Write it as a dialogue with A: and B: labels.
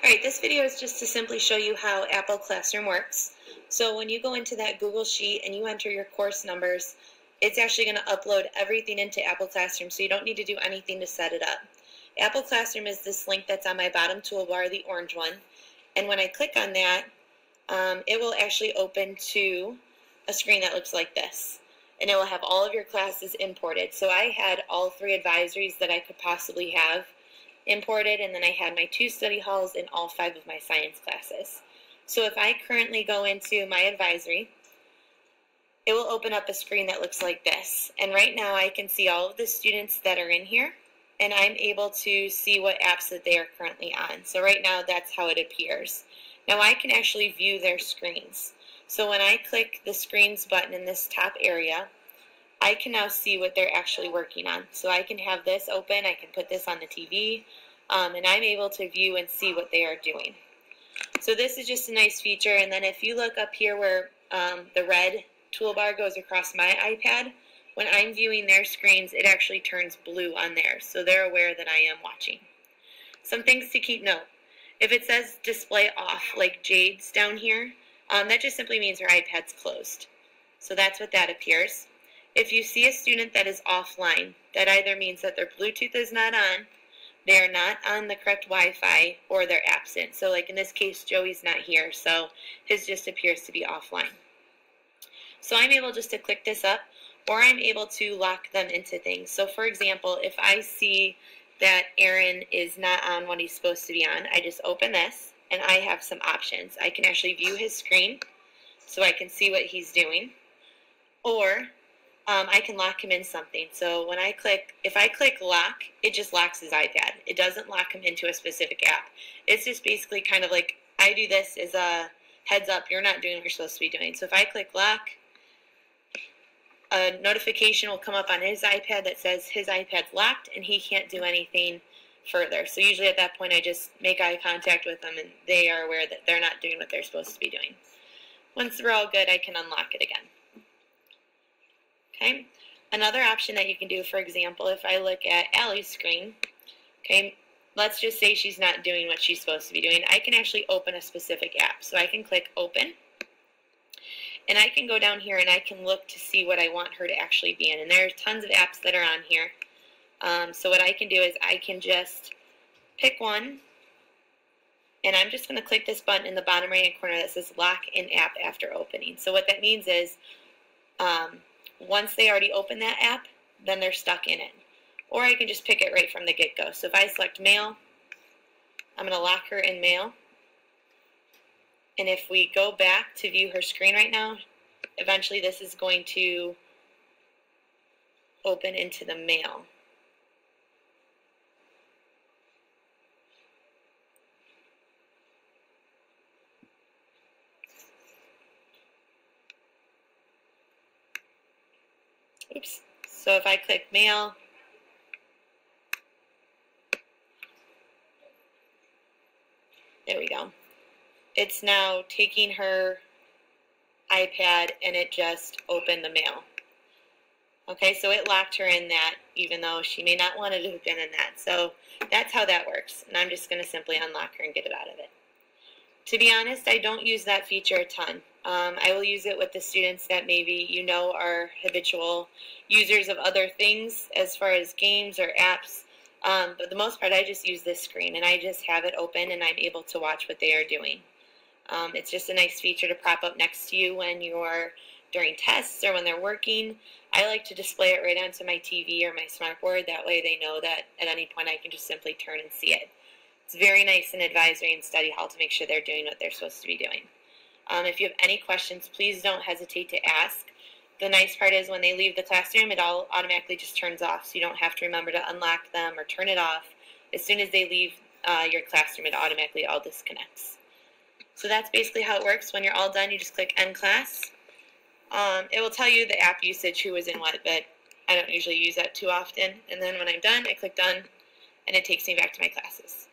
A: Alright, this video is just to simply show you how Apple Classroom works. So when you go into that Google Sheet and you enter your course numbers, it's actually going to upload everything into Apple Classroom, so you don't need to do anything to set it up. Apple Classroom is this link that's on my bottom toolbar, the orange one, and when I click on that, it will actually open to a screen that looks like this. And it will have all of your classes imported. So I had all 3 advisories that I could possibly have imported, and then I had my 2 study halls and all 5 of my science classes. So if I currently go into my advisory, it will open up a screen that looks like this. And right now I can see all of the students that are in here, and I'm able to see what apps that they are currently on. So right now that's how it appears. Now I can actually view their screens. So when I click the screens button in this top area, I can now see what they're actually working on. So I can have this open, I can put this on the TV, and I'm able to view and see what they are doing. So this is just a nice feature. And then if you look up here where the red toolbar goes across my iPad, when I'm viewing their screens, it actually turns blue on theirs. So they're aware that I am watching. Some things to keep note. If it says display off, like Jade's down here, that just simply means her iPad's closed. So that's what that appears. If you see a student that is offline, that either means that their Bluetooth is not on, they are not on the correct Wi-Fi, or they're absent. So like in this case, Joey's not here, so his just appears to be offline. So I'm able just to click this up, or I'm able to lock them into things. So for example, if I see that Aaron is not on what he's supposed to be on, I just open this, and I have some options. I can actually view his screen, so I can see what he's doing, or I can lock him in something. So when if I click lock, it just locks his iPad. It doesn't lock him into a specific app. It's just basically kind of like, I do this as a heads up, you're not doing what you're supposed to be doing. So if I click lock, a notification will come up on his iPad that says his iPad's locked and he can't do anything further. So usually at that point I just make eye contact with them, and they are aware that they're not doing what they're supposed to be doing. Once we're all good, I can unlock it again. Okay, another option that you can do, for example, if I look at Allie's screen, okay, let's just say she's not doing what she's supposed to be doing. I can actually open a specific app. So I can click open, and I can go down here and I can look to see what I want her to actually be in. And there are tons of apps that are on here. So what I can do is I can just pick one, and I'm just going to click this button in the bottom right hand corner that says lock in app after opening. So what that means is once they already open that app, then they're stuck in it. Or I can just pick it right from the get-go. So if I select mail, I'm going to lock her in mail. And if we go back to view her screen right now, eventually this is going to open into the mail. Oops. So if I click mail, there we go. It's now taking her iPad and it just opened the mail. Okay, so it locked her in that, even though she may not want to have been in that. So that's how that works. And I'm just going to simply unlock her and get it out of it. To be honest, I don't use that feature a ton. I will use it with the students that maybe you know are habitual users of other things as far as games or apps. But the most part, I just use this screen, and I just have it open, and I'm able to watch what they are doing. It's just a nice feature to prop up next to you when you're during tests or when they're working. I like to display it right onto my TV or my smartboard. That way they know that at any point I can just simply turn and see it. It's very nice in advisory and study hall to make sure they're doing what they're supposed to be doing. If you have any questions, please don't hesitate to ask. The nice part is when they leave the classroom, it all automatically just turns off, so you don't have to remember to unlock them or turn it off. As soon as they leave your classroom, it automatically all disconnects. So that's basically how it works. When you're all done, you just click End Class. It will tell you the app usage, who was in what, but I don't usually use that too often. And then when I'm done, I click Done, and it takes me back to my classes.